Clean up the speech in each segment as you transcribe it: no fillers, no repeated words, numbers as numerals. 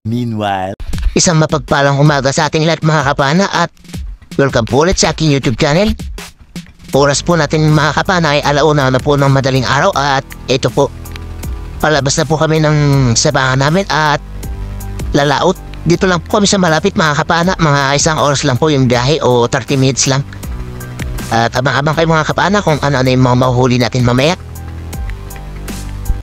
Meanwhile, Isang mapagpalang umaga sa ating lahat mga kapana at welcome po ulit sa aking YouTube channel. Oras po natin mga kapana ay 1:00 na po ng madaling araw at ito po, palabas na po kami ng sabangan namin at lalaot. Dito lang po kami sa malapit mga kapana, mga 1 oras lang po yung biyahe o 30 minutes lang. At abang-abang kayo mga kapana kung ano-ano yung mga mahuhuli natin mamaya.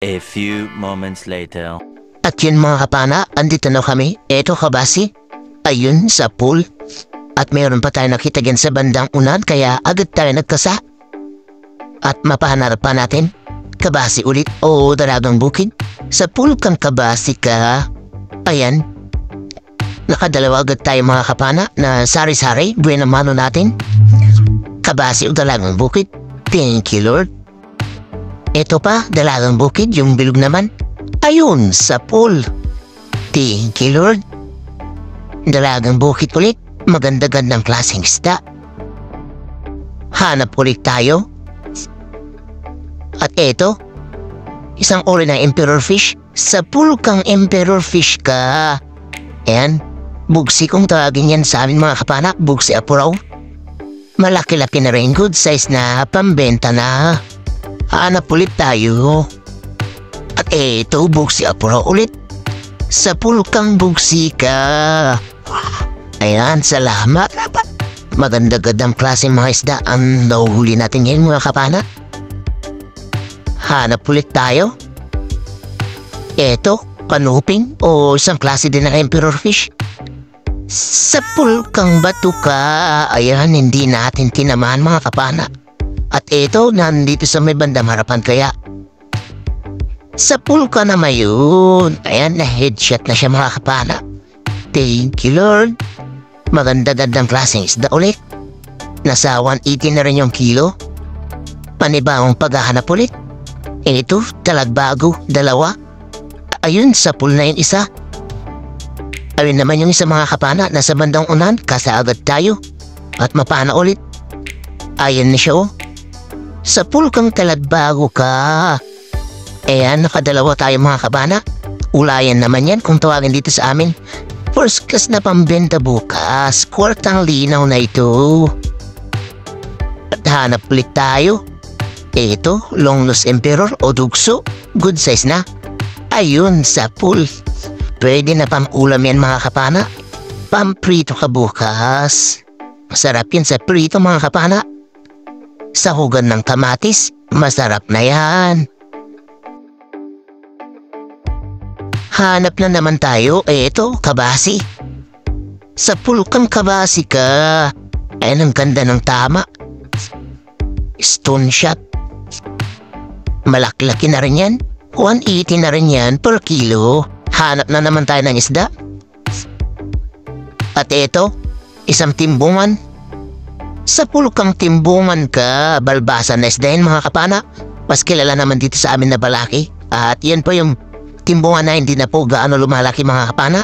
a few moments later. At yun mga kapana, andito na kami. Eto kabasi, ayun sa pool. At mayroon pa tayo nakita dyan sa bandang unan kaya agad tayo nagkasa. At mapahanap pa natin, kabasi ulit o dalagang bukid. Sa pool kang kabasi ka. Ayan. Nakadalawa agad tayo mga kapana na sari-sari, buwan mano natin. Kabasi o dalagang bukid. Thank you Lord. Ito pa, dalagang bukid, yung bilog naman. Ayun, sa pool. Thank you, Lord. Dalagang bukid ulit. Maganda-gandang klaseng isda. Hanap ulit tayo. At eto, isang uri ng emperor fish. Sa pool kang emperor fish ka. Ayan, bugsi kung tawagin yan sa amin mga kapanak. Bugsi apuraw. Malaki-laki na rin, good size na, pambenta na. Hanap ulit tayo. At eto, bugsi apura ulit. Sa pool kang bugsi ka. Ayan, salamat. Maganda-gandang klaseng mga isda ang nahuhuli natin ngayon mga kapana. Hanap ulit tayo. Eto, kanuping o isang klase din ng emperor fish. Sa pool kang bato ka. Ayan, hindi natin tinamaan mga kapana. At eto, nandito sa may bandang harapan kaya sa pool ka na mayon. Ayan, na-headshot na siya mga kapana. Thank you Lord. Maganda-gandang klaseng isda ulit. Nasa 180 na rin yung kilo. Panibawang paghahanap ulit. Ito, talagbago, 2. Ayun, sa pool na yung isa. Ayun naman yung isa mga kapana. Nasa bandang unan, kasaagad tayo. At mapana ulit. Ayun na siya oh. Sa pool kang talagbago ka. Ayan, nakadalawa tayo mga kabana. Ulayan naman yan kung tawagin dito sa amin. First class na pambenta bukas. Kwartang linaw na ito. At hanap ulit tayo. Ito, longnose emperor o dugso. Good size na. Ayun, sa pool. Pwede na pang-ulam yan mga kapana. Pamprito ka bukas. Masarap yan sa prito mga kapana. Sa hugan ng kamatis, masarap na yan. Hanap na naman tayo. Eto, kabasi. Sa pool kang kabasi ka. Ayan, ang ganda ng tama. Stone shot. Malaki-laki na rin yan. 180 na rin yan per kilo. Hanap na naman tayo ng isda. At eto, isang timbungan. Sa pool kang timbungan ka. Balbasan na isda yan mga kapana. Mas kilala naman dito sa amin na balaki. At yan po yung timbungan na hindi na po gaano lumalaki mga kapana.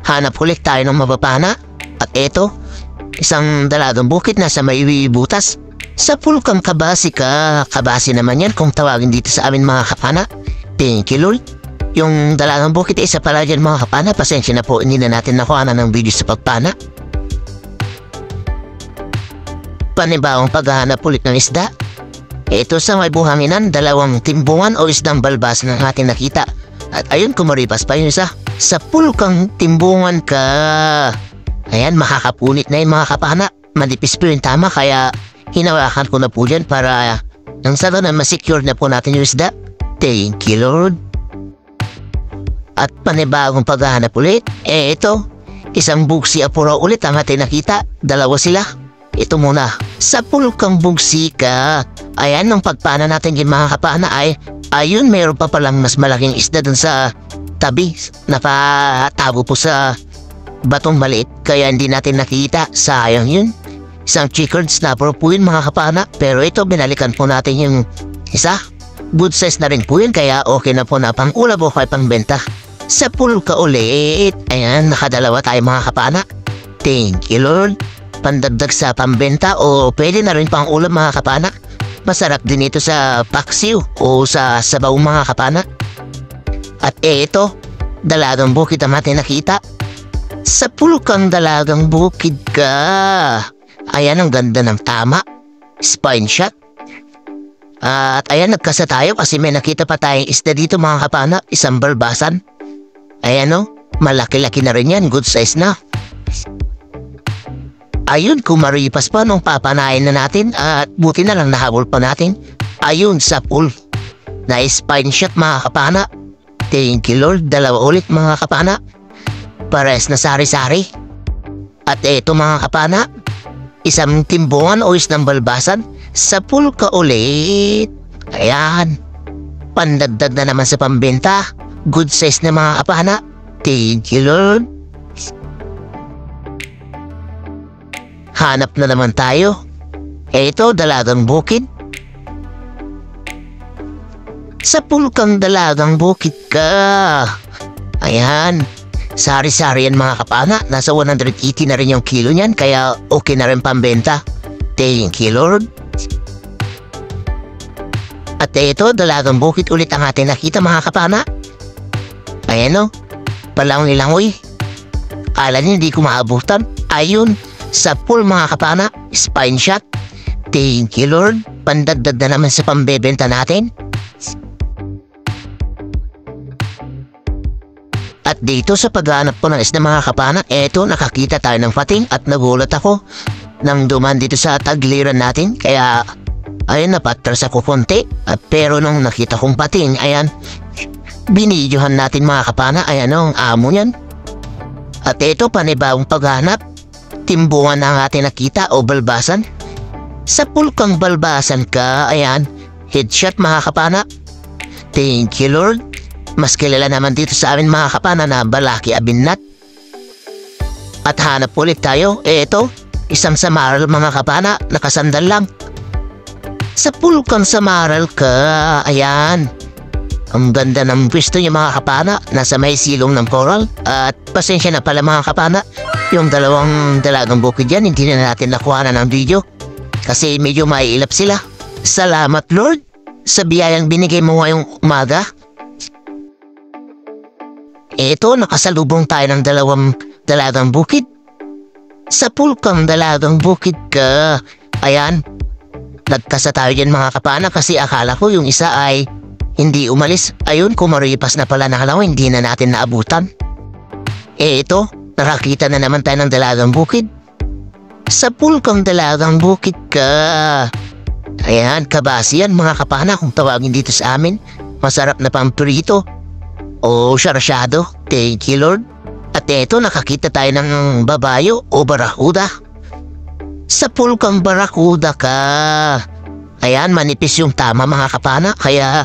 Hanap ulit tayo ng mapapana. At eto, isang dalagang bukid na sa may butas. Sa pool kang kabasi ka. Kabasi naman yan kung tawagin dito sa amin mga kapana. Thank you Lord. Yung dalagang bukid isa pala dyan mga kapana. Pasensya na po, hindi na natin nakuha ng video sa pagpana. Panibawang paghahanap ulit ng isda. Ito sa may buhanginan, 2 timbungan o isdang balbas na ating nakita. At ayun, kumaripas pa yun isa. Sa pool kang timbungan ka. Ayan, makakapunit na yun mga kapana. Manipis po yung tama kaya hinawakan ko na po dyan para nang sa na masecure na po natin yung isda. Thank you Lord. At panibagong paghahanap ulit. Ito, isang bugsi apura ulit ang ating nakita. 2 sila. Ito muna. Sa pool kang bugsi ka. Ayan, nung pagpana natin yung mga kapana ay ayun, mayroon pa palang mas malaking isda dun sa tabi. Nakatago po sa batong maliit kaya hindi natin nakita. Sayang yun. Isang chickered snapper po yun mga kapana. Pero ito, binalikan po natin yung isa. Good size na rin po yun kaya okay na po na pang-ulam o kaya pang-benta. Sa pool ka ulit. Ayan, nakadalawa tayo mga kapana. Thank you Lord. Pandagdag sa pambenta o pwede na rin pang ulam mga kapana. Masarap din ito sa paksiw o sa sabaw mga kapana. At ito, dalagang bukid ang ating nakita. Sa pulkang dalagang bukid ka. Ayan, ang ganda ng tama. Spine shot. At ayan, nagkasa tayo kasi may nakita pa tayong isda dito mga kapana. Isang balbasan. Ayan o, malaki-laki na rin yan. Good size na. Ayun, kumaripas pa nung papanain na natin. At buti na lang nahabol pa natin. Ayun, sa pool. Na spine shot mga kapana. Thank you Lord. Dalawa ulit mga kapana. Pares na sari-sari. At eto mga kapana, isang timbungan o isang balbasan sa pool ka ulit. Ayan. Pandagdag na naman sa pambenta. Good size na mga kapana. Thank you Lord. Hanap na naman tayo. Eto, dalagang bukid. Sa pool kang dalagang bukid ka. Ayan. Sari-sari yan mga kapana. Nasa 180 na rin yung kilo niyan. Kaya okay na rin pambenta. Thank you Lord. At ito, dalagang bukid ulit ang ating nakita mga kapana. Ayan o. Palangoy-langoy. Kala niyo hindi ko maabutan. Ayun. Sa pool mga kapana. Spine shot. Thank you Lord. Pandagdag na naman sa pambebenta natin. At dito sa paghanap ko ng isda mga kapana, eto nakakita tayo ng pating at nagulat ako nang duman dito sa tagliran natin. Kaya ayun, napatras ako konti. At pero nung nakita kong pating, ayan, binidyohan natin mga kapana. Ayan o, ang amo yan. At eto, panibagong paghanap. Timbungan na ang ating nakita o balbasan. Sa pulkang balbasan ka, ayan, headshot mga kapana. Thank you Lord. Mas kilala naman dito sa amin mga kapana na Balaki Abinat. At hanap ulit tayo. Eto, isang samaral mga kapana, nakasandal lang. Sa pulkang samaral ka, ayan. Ang ganda ng pwesto niya mga kapana, nasa may silong ng coral. At pasensya na pala mga kapana, yung dalawang dalagang bukid yan, hindi na natin nakuha na ng video. Kasi medyo maiilap sila. Salamat Lord sa biyayang binigay mo ngayong umaga. Eto, nakasalubong tayo ng dalawang dalagang bukid. Sa pulkang dalagang bukid ka. Ayan, nagkasa tayo dyan mga kapana kasi akala ko yung isa ay hindi umalis. Ayun, kumaripas na pala nakalaw, hindi na natin naabutan. Eto, nakakita na naman tayo ng dalagang bukid. Sa pulkang dalagang bukid ka. Ayan, kabasi yan mga kapana kung tawagin dito sa amin. Masarap na pamprito. O sarasyado. Thank you Lord. At eto, nakakita tayo ng babayo o barakuda. Sa pulkang barakuda ka. Ayan, manipis yung tama mga kapana. Kaya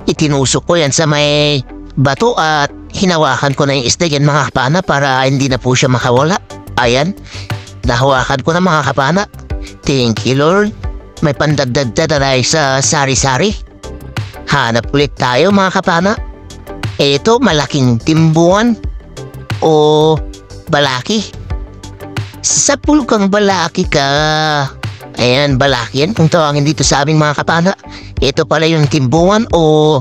itinusok ko yan sa may bato at hinawakan ko na yung isda yan mga kapana para hindi na po siya makawala. Ayan, nahawakan ko na mga kapana. Thank you Lord. May pandagdag na sa sari-sari. Hanap ulit tayo mga kapana. Ito, malaking timbungan o balaki. Sa pulkang balaki ka. Ayan, balaki yan kung tawagin dito sa aming mga kapana. Ito pala yung timbungan o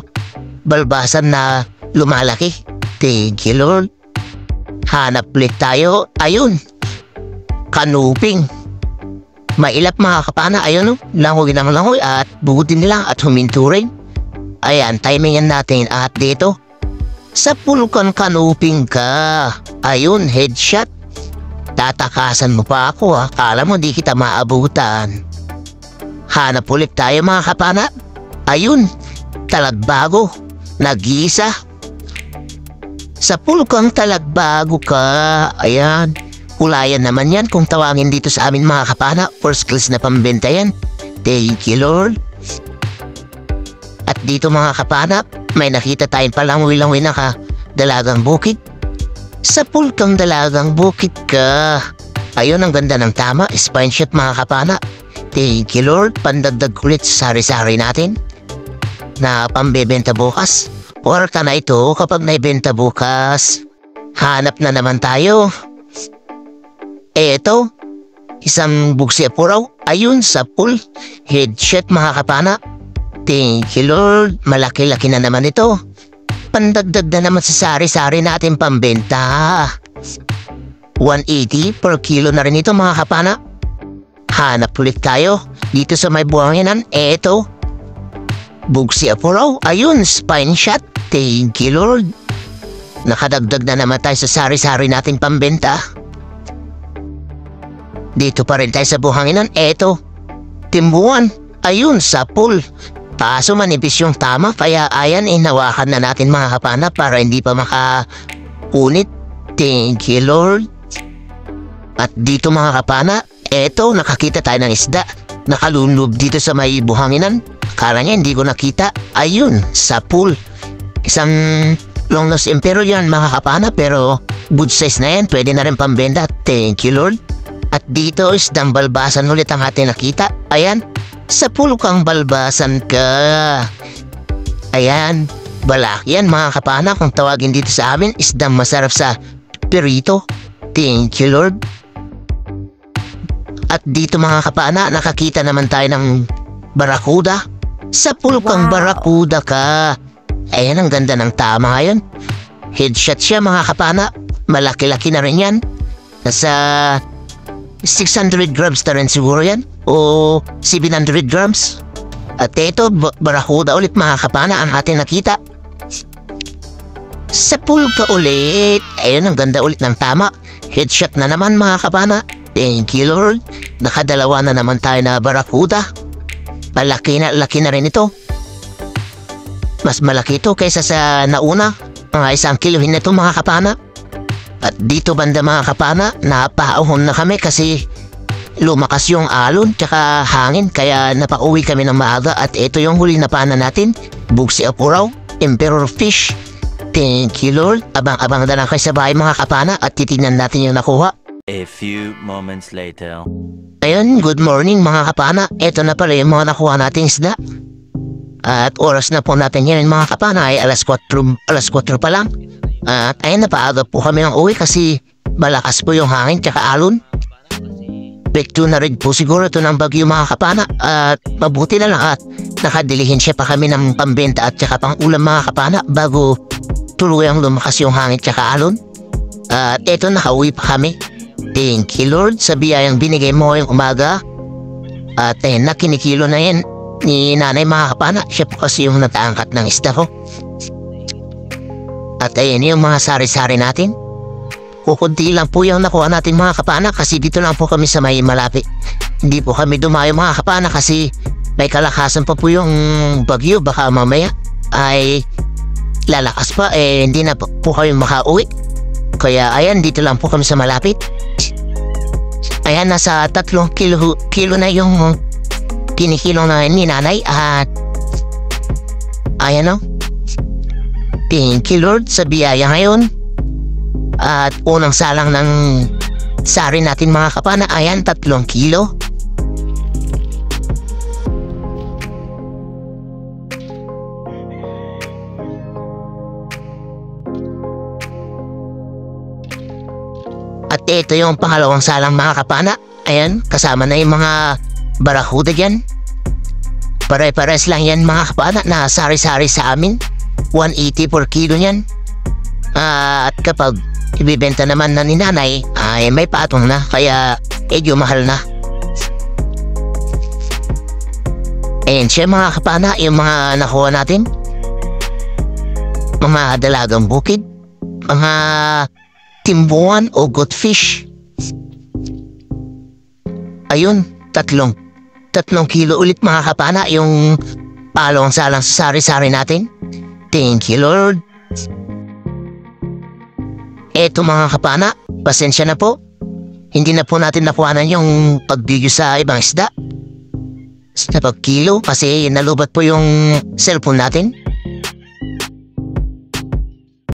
balbasan na lumalaki. Thank you Lord. Hanap ulit tayo. Ayun, kanuping. Mailap mga kapana. Ayun o, langoy ng langoy at bugutin nila at huminto rin. Ayan, timingan natin at dito. Sa pulkang kanuping ka. Ayun, headshot. Tatakasan mo pa ako ha. Kala mo di kita maabutan. Hanap ulit tayo mga kapana. Ayun, talagbago. Nag-iisa. Sa pulkang talagbago ka. Ayan, kulayan naman yan kung tawagin dito sa amin mga kapana. First class na pambenta yan. Thank you Lord. At dito mga kapana, may nakita tayong palangoy-langoy na dalagang bukid. Sa pulkang dalagang bukid ka. Ayun, ang ganda ng tama. Spine shot mga kapana. Thank you Lord. Pandagdag ulit sa sari-sari natin na pambebenta bukas. Orta na ito kapag naibenta bukas. Hanap na naman tayo. Eto, isang buksi apuraw. Ayun, sa pool. Headshot mga kapana. Thank you Lord. Malaki-laki na naman ito. pandagdag na naman sa sari-sari natin pambenta. 180 per kilo na rin ito mga kapana. Hanap ulit tayo dito sa may buhanginan. Eto, Bugsi Apuraw. Ayun, spine shot. Thank you Lord. Nakadagdag na naman tayo sa sari-sari natin pambenta. Dito pa rin tayo sa buhanginan. Eto, Timbuan. Ayun, sapul. Kaso manipis yung tama, kaya ayan, inawakan na natin mga kapana para hindi pa makapunit. Thank you Lord. At dito mga kapana, eto, nakakita tayo ng isda. Nakalunlob dito sa may buhanginan. Akala niya hindi ko nakita. Ayun, sapul. Isang long nose emperor yan mga kapana, pero good size na yan, pwede na rin pambenta. Thank you Lord. At dito is dambalbasan ulit ang ating nakita. Ayan, sa pulukang balbasan ka. Ayan, balak yan mga kapana, kung tawagin dito sa amin, isdang masarap sa perito. Thank you Lord. At dito mga kapana, nakakita naman tayo ng barakuda. Sa pulukang barakuda ka. Ayan, ang ganda ng tama ngayon. Headshot siya mga kapana. Malaki-laki na rin yan. Nasa 600 grams na rin siguro yan. O 700 grams. At ito, barakuda ulit mga kapana ang ating nakita. Sa pulka ulit. Ayun, ang ganda ulit ng tama. Headshot na naman mga kapana. Thank you Lord. Nakadalawa na naman tayo na barakuda. Laki na rin ito. Mas malaki ito kaysa sa nauna. Mga 1 kilohin na ito mga kapana. At dito banda mga kapana, napaahon na kami kasi lumakas yung alon tsaka hangin, kaya napauwi kami ng maaga. At ito yung huli na pana natin, Bugsi Apuraw, Emperor Fish. Thank you Lord. Abang-abang na lang kayo sa bahay mga kapana at titignan natin yung nakuha. A few moments later. Ayun, good morning mga kapana. Ito na pala yung mga nakuha nating isda. At oras na po natin yan mga kapana ay alas 4 pa lang. At ayun, napaaga po kami ng uwi kasi malakas po yung hangin tsaka alon. Pekto na rin po siguro ito ng bagyo mga kapana. At mabuti na lang at nakadilihin siya pa kami ng pambenta at tsaka pang ulam mga kapana bago tuluyang lumakas yung hangin tsaka alon. At eto, nakauwi pa kami. Thank you Lord sa biyayang binigay mo yung umaga. At ayun, nakinikilo na yan ni nanay mga kapana. Siya po kasi yung nataangkat ng isda ko. At ayun yung mga sari-sari natin. Kukunti lang po yung nakuha natin mga kapana kasi dito lang po kami sa may malapit. Hindi po kami dumayo mga kapana kasi may kalakasan pa po yung bagyo. Baka mamaya ay lalakas pa, hindi na po kami makauwi. Kaya ayan, dito lang po kami sa malapit. Ayan, nasa 3 kilo na yung kinikilo na ni nanay. At ayan o. Thank you Lord sa biyaya ngayon. At unang salang ng sari natin mga kapana. Ayan, 3 kilo. At ito yung pangalawang salang mga kapana. Ayan, kasama na yung mga barakuda dyan. Pare-pares lang yan mga kapana na sari-sari sa amin. 180 per kilo yan. At kapag ibibenta naman na ni nanay ay may patong na, kaya medyo mahal na. Ayan siya mga kapana, yung mga nakuha natin. Mga dalagang bukid. Mga timbuan o goldfish. Ayun, 3 kilo ulit mga kapana yung palong salang sa sari-sari natin. Thank you Lord. Eto mga kapana, pasensya na po. Hindi na po natin nakuhanan yung pagbigyo sa ibang isda sa pagkilo kasi nalubat po yung cellphone natin.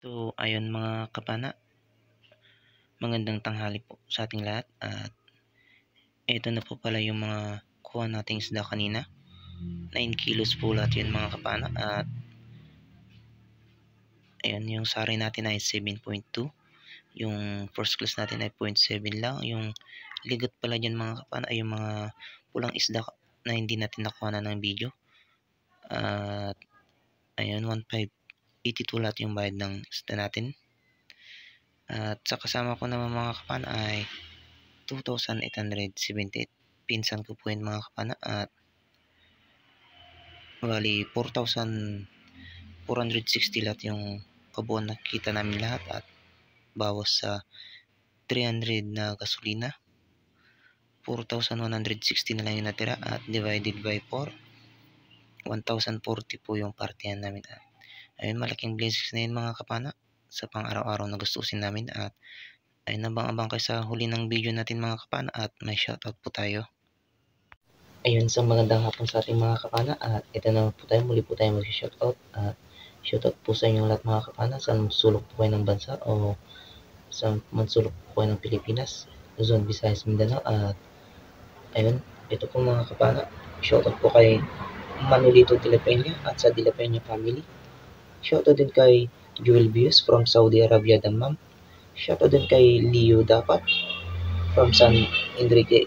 So ayun mga kapana, magandang tanghali po sa ating lahat. At ito na po pala yung mga kuha nating isda kanina. 9 kilos po lahat yun mga kapana. At ayun, yung sari natin ay 7.2. Yung first class natin ay 0.7 lang. Yung ligot pala dyan mga kapana ay yung mga pulang isda na hindi natin nakuha na ng video. At ayun, 1.5 82 lahat yung bayad ng isda natin. At sa kasama ko naman mga kapana ay 2,878. Pinsan ko po yun mga kapana, at bali 4,460 lahat yung kabuuan na kita namin lahat, at bawas sa 300 na gasolina, 4,160 na lang yung natira, at divided by 4, 1,040 po yung partihan namin. At ayun, malaking blessings na yun mga kapana sa pang araw-araw na gustusin namin. At ayun, abang-abang kayo sa huli ng video natin mga kapana, at may shoutout po tayo. Ayun, sa magandang hapon sa ating mga kapana, at ito na po tayo, muli po tayo mag-shoutout. At shoutout po sa inyong lahat mga kapana, sa sulok po kayo ng bansa o sa mansulok po kayo ng Pilipinas, Luzon, Visayas, Mindanao. At ayun, ito po mga kapana, shoutout po kay Manolito de la Peña at sa de la Peña family. Shoutout din kay Jewel Bius from Saudi Arabia, Dammam. Shoutout din kay Leo Dapat from San Enrique,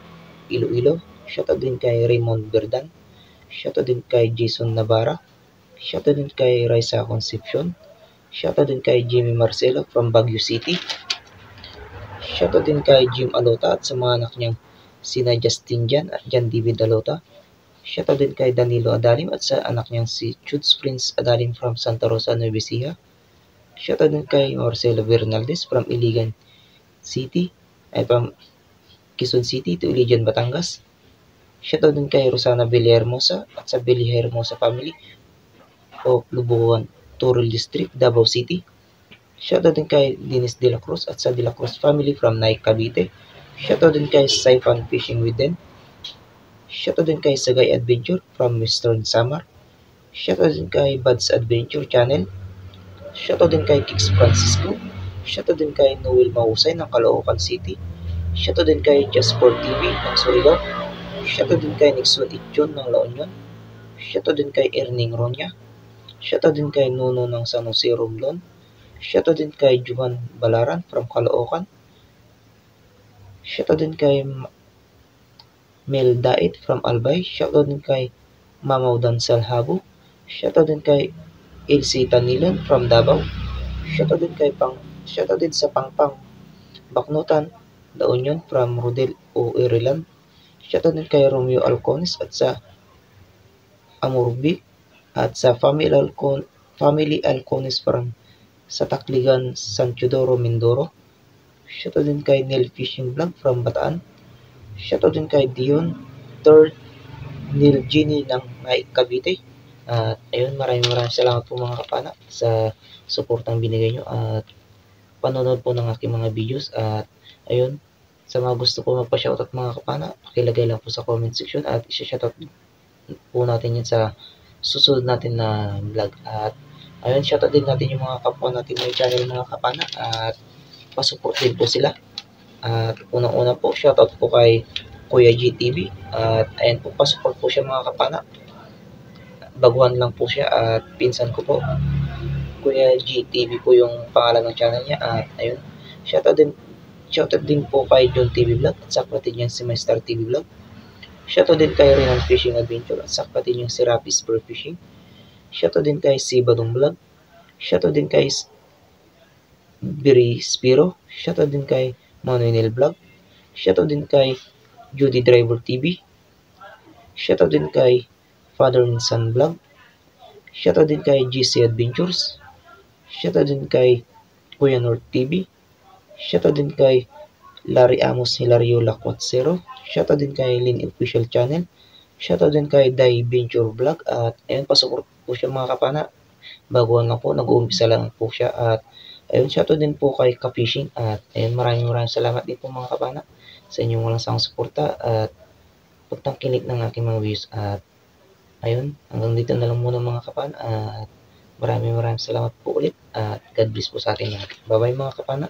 Iloilo. Shoutout din kay Raymond Berdan. Shoutout din kay Jason Navarra. Shoutout din kay Raisa Concepcion. Shoutout din kay Jimmy Marcelo from Baguio City. Shoutout din kay Jim Alota at sa mga anak niyang sina Justin Jan at Jan David Alota. Shoutout din kay Danilo Adalim at sa anak niyang si Chuds Prince Adalim from Santa Rosa, Nueva Ecija. Shoutout din kay Marcelo Bernaldez from Iligan City, ay from Quezon City to Iligan, Batangas. Shoutout din kay Rosana Villahermosa at sa Villahermosa family of Lubuan, Turul District, Davao City. Shoutout din kay Dennis De La Cruz at sa De La Cruz family from Naik, Cavite. Shoutout din kay Saifan Fishing with them. Shoutout din kay Sagay Adventure from Western Samar. Shoutout din kay Buds Adventure Channel. Shoutout din kay Kix Francisco. Shoutout din kay Noel Mahusay ng Caloocan City. Shoutout din kay Jasper TV ng Surigao. Shoutout din kay Nixon Itchon ng La Union. Shoutout din kay Erning Ronya. Shoutout din kay Nuno ng San Jose, Romblon. Shoutout din kay Juan Balaran from Caloocan. Shoutout din kay Mel Dait from Albay. Shoutout din kay Mamaw Dansal Habo. Shoutout din kay Elsie Tanilon from Davao. Shoutout din sa Pangpang Baknutan, La Union from Rodel o Ireland. Shoutout din kay Romeo Alcones at sa Amurbi at sa Family Alcones from sa Takligan, San Teodoro, Mindoro. Shoutout din kay Neil Fishing Vlog from Bataan. Shoutout din kay Dion Third Neil Gini ng Naik, Cavite. At ayun, maraming salamat po mga kapana sa suportang binigay nyo at panonood po ng aking mga videos. At ayun, sa mga gusto po magpa-shoutout mga kapana, pakilagay lang po sa comment section at isa-shoutout po natin yan sa susunod natin na vlog. At ayun, shoutout din natin yung mga kapwa natin may channel mga kapana at pasupport din po sila. At unang-una po, shoutout po kay Kuya GTV. At ayun po, pasupport po siya mga kapana. Baguhan lang po siya at pinsan ko po. Kuya GTV po yung pangalan ng channel niya. At ayun, shoutout din po kay John TV Vlog at sa kapatid niya si Master TV Vlog. Shoutout din kay Renan Fishing Adventure at sa kapatid niya si Rapi Spur Fishing. Shoutout din kay Sibadong Vlog. Shoutout din kay Biri Spiro. Shoutout din kay Manuel Vlog. Shoutout din kay Judy Driver TV. Shoutout din kay Father and Son Vlog. Shoutout din kay GC Adventures. Shoutout din kay Kuya North TV. Shoutout din kay Larry Amos Hilario Lacuatsero. Shoutout din kay Lin Official Channel. Shoutout din kay Dai Venture Vlog. At ayun, pasupport po siya mga kapana. Baguhan lang po, nag-uumpisa lang po siya. At ayun, shoutout din po kay Ka-Fishing. At ayun, maraming salamat din po mga kapana sa inyong walang sawang suporta at pagtangkilik ng aking mga views. At ayun, hanggang dito na lang muna mga kapana. At maraming salamat po ulit. At God bless po sa ating lahat. Bye-bye mga kapana.